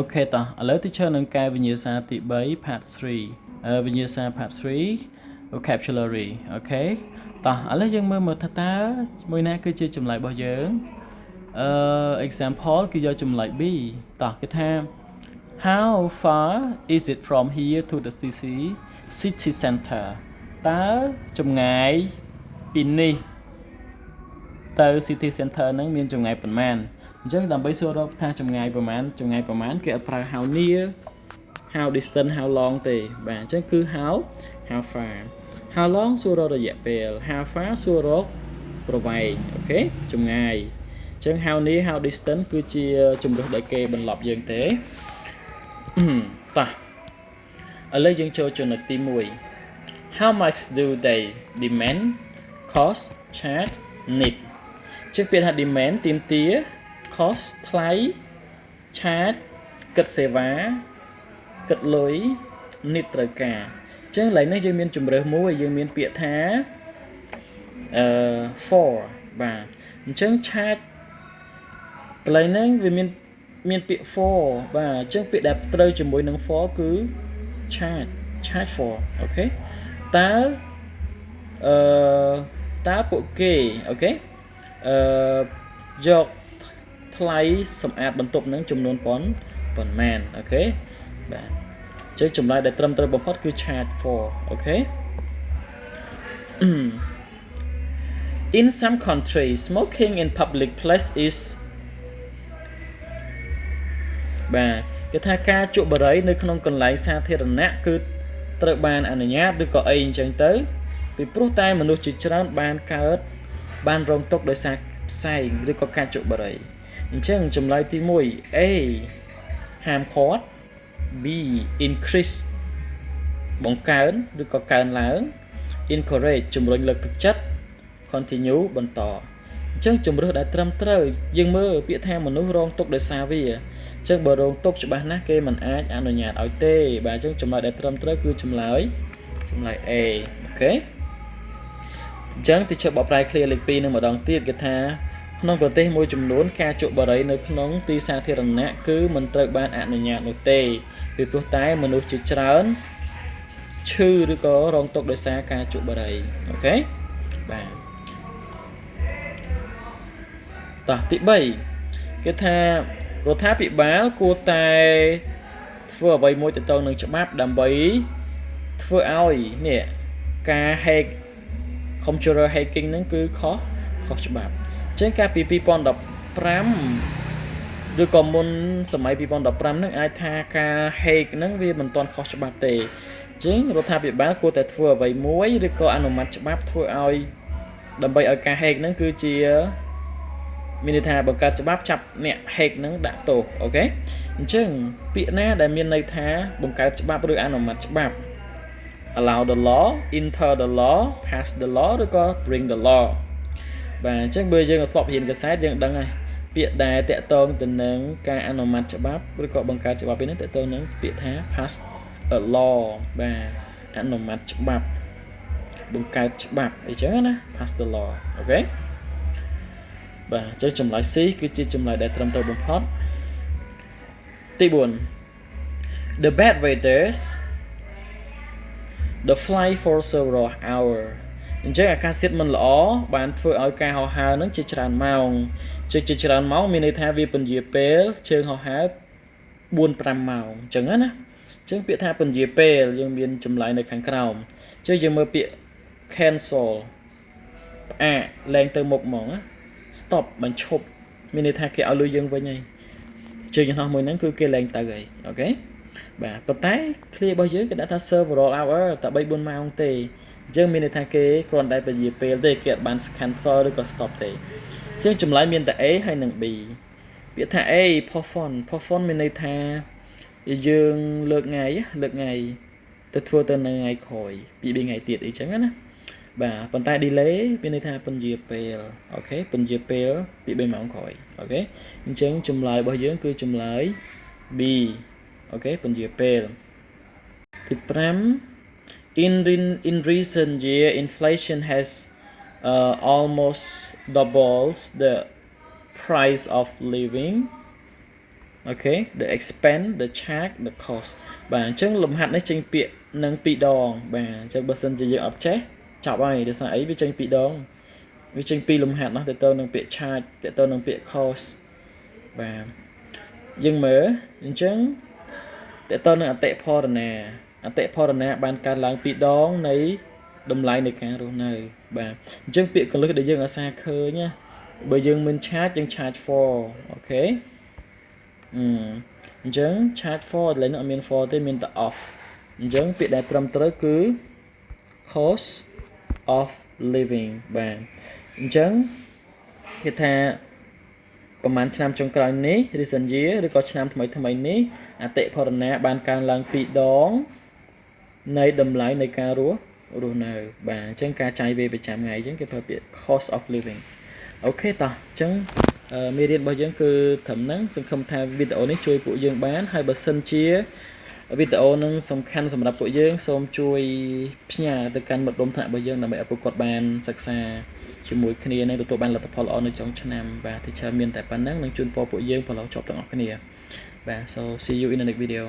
Ok ta,ឥឡូវទីchơiនឹងកែវិញ្ញាសាទី3 part 3វិញ្ញាសា part 3 vocabulary អូខេតោះឥឡូវយើងមើលថាតើមួយណាគឺជាចម្លើយរបស់យើងexample គឺយកចម្លើយ B តោះគេថា How far is it from here to the city center តើចម្ងាយពីនេះទៅ city center ហ្នឹងមានចម្ងាយប៉ុន្មានអញ្ចឹងដើម្បីសួររកថាចម្ងាយប្រមាណគេអត់ប្រើ how near how distant how long ទេបាទអញ្ចឹងគឺ how far how long សួររករយៈពេល how far សួររកប្រវែងអូខេចម្ងាយអញ្ចឹង how near how distant គឺជាជំរើសដែលគេបន្លប់យើងទេតោះឥឡូវយើងចូលចំណុចទី1 how much do they demand cost charge need ជាពាក្យថា demand ទាមទារ cost ថ្លៃ charge គិតសេវាគិតលុយ need ត្រូវការអញ្ចឹងឡើយនេះយើងមានជំរើសមួយយើងមានពាក្យថាfor បាទអញ្ចឹង charge កន្លែងហ្នឹងវាមានពាក្យ for បាទអញ្ចឹងពាក្យដែលត្រូវជាមួយនឹង for គឺ charge for អូខេតើពួកគេអូខេយកថ្លៃសម្អាតបន្ទប់នឹងចំនួនប៉ុន្មានអូខេបាទអញ្ចឹងចម្លើយដែលត្រឹមត្រូវបំផុតគឺ charge for អូខេ In some countries smoking in public place is បាទគេថាការជក់បារីនៅក្នុងកន្លែងសាធារណៈគឺត្រូវបានអនុញ្ញាតឬក៏អីអញ្ចឹងទៅពីព្រោះតែមនុស្សជាច្រើនបានរងទុក្ខដោយសារផ្សែងឬក៏ការជក់បារីអញ្ចឹងចម្លើយទី1 A ហាមឃាត់ B increase បង្កើនឬក៏កើនឡើង encourage ជំរុញលើកទឹកចិត្ត continue បន្តអញ្ចឹងជំរើសដែលត្រឹមត្រូវយើងមើលពាក្យថាមនុស្សរងទុក្ខដោយសារវាអញ្ចឹងបើរងទុក្ខច្បាស់ណាស់គេមិនអាចអនុញ្ញាតឲ្យទេបាទអញ្ចឹងចម្លើយដែលត្រឹមត្រូវគឺចម្លើយ A អូខេអញ្ចឹងទីជើបបកប្រែ clear លេខ2នឹងម្ដងទៀតគេថាក្នុងប្រទេសមួយចំនួនការជក់បារីនៅក្នុងទីសាធារណៈគឺមិនត្រូវបានអនុញ្ញាតនោះទេពីព្រោះតែមនុស្សជាច្រើនឈឺឬក៏រងទុក្ខដោយសារការជក់បារីអូខេបាទតោះទី3គេថារដ្ឋាភិបាលគួរតែធ្វើអ្វីមួយទៅទៅនឹងច្បាប់ដើម្បីធ្វើឲ្យនេះការ hack computer hacking ហ្នឹងគឺខុសច្បាប់អញ្ចឹងកាលពី2015ឬក៏មុនសម័យ2015ហ្នឹងអាចថាការ hack ហ្នឹងវាមិនទាន់ខុសច្បាប់ទេអញ្ចឹងរដ្ឋាភិបាលគួរតែធ្វើអ្វីមួយឬក៏អនុម័តច្បាប់ធ្វើឲ្យដើម្បីឲ្យការ hack ហ្នឹងគឺជាមានន័យថាបង្កើតច្បាប់ចាប់អ្នក hack ហ្នឹងដាក់ទោសអូខេអញ្ចឹងពាក្យណាដែលមានន័យថាបង្កើតច្បាប់ឬអនុម័តច្បាប់ allow the law enter the law pass the law ឬក៏ bring the law បាទអញ្ចឹងបើយើងធ្លាប់រៀនកសែតយើងដឹងហើយពាក្យដែលតាក់ទងទៅនឹងការអនុម័តច្បាប់ឬក៏បង្កើតច្បាប់ពេលនេះតាក់ទងនឹងពាក្យថា pass a law បាទអនុម័តច្បាប់បង្កើតច្បាប់អីចឹងណា pass the law អូខេបាទអញ្ចឹងចម្លើយ C គឺជាចម្លើយដែលត្រឹមត្រូវបំផុតទី4 The bad weathers the fly for several hour អញ្ចឹងអាកាសធាតុមិនល្អបានធ្វើឲ្យការហោះហើរនឹងជាច្រើនម៉ោងជាច្រើនម៉ោងមានន័យថាវាពន្យាពេលជើងហោះហើរ 4-5 ម៉ោងអញ្ចឹងណាអញ្ចឹងពាក្យថាពន្យាពេលយើងមានចម្លើយនៅខាងក្រោមអញ្ចឹងយើងមើលពាក្យ cancel ផ្អាកលែងទៅមុខហ្មងណា stop បញ្ឈប់មានន័យថាគេឲ្យលុយយើងវិញហើយជើងចំណោះមួយហ្នឹងគឺគេលែងទៅហើយអូខេបាទប៉ុន្តែ clear របស់យើងគេដាក់ថា several hour តែ 3-4 ម៉ោងទេអញ្ចឹងមានន័យថាគេគ្រាន់តែពន្យាពេលទេគេអត់បាន cancel ឬក៏ stop ទេអញ្ចឹងចម្លើយមានតែ A ហើយនិង B ពាក្យថា A postpone មានន័យថាយើងលើកថ្ងៃទៅធ្វើទៅនៅថ្ងៃក្រោយពី2ថ្ងៃទៀតអីចឹងណាបាទប៉ុន្តែ delay មានន័យថាពន្យាពេលអូខេពន្យាពេលពី3ម៉ោងក្រោយអូខេអញ្ចឹងចម្លើយរបស់យើងគឺចម្លើយ B អូខេពន្យាពេលទី5 in recent year inflation has almost doubles the price of living okay the expense the charge the cost បាទអញ្ចឹងលំហាត់នេះចេញពាក្យនឹង2ដងបាទអញ្ចឹងបើសិនជាយើងអត់ចេះចប់ហើយដោយសារអីវាចេញ2ដងវាចេញ2លំហាត់នោះទៅនឹងពាក្យ charge ទៅនឹងពាក្យ cost បាទយើងមើលអញ្ចឹងទៅនឹងអតិផរណាបានកើតឡើង2ដងនៃតម្លៃនៃការរស់នៅបាទអញ្ចឹងពាក្យកលឹះដែលយើងអាសាឃើញណាបើយើងមាន charge យើង charge for អូខេអញ្ចឹង charge for កន្លែងនោះអត់មាន for ទេមានតែ off អញ្ចឹងពាក្យដែលត្រឹមត្រូវគឺ cost of living បាទអញ្ចឹងគេថាប្រហែលឆ្នាំចុងក្រោយនេះ recent year ឬក៏ឆ្នាំថ្មីនេះអតិផរណាបានកើនឡើង2ដងនៃតម្លៃនៃការរស់នៅបាទអញ្ចឹងការចាយវាប្រចាំថ្ងៃអញ្ចឹងគេប្រើពាក្យ cost of living អូខេតោះអញ្ចឹងមេរៀនរបស់យើងគឺត្រឹមហ្នឹងសង្ឃឹមថាវីដេអូនេះជួយពួកយើងបានហើយបើសិនជាវីដេអូនឹងសំខាន់សម្រាប់ពួកយើងសូមជួយផ្ញើទៅកាន់មិត្តរួមថ្នាក់របស់យើងដើម្បីឲ្យពួកគាត់បានសិក្សាជាមួយគ្នានិងទទួលបានលទ្ធផលល្អនៅចុងឆ្នាំបាទទីច្រើនមានតែប៉ុណ្្នឹងនឹងជូនពរពួកយើងប្រឡងចប់ទាំងអស់គ្នាបាទ so see you in the next video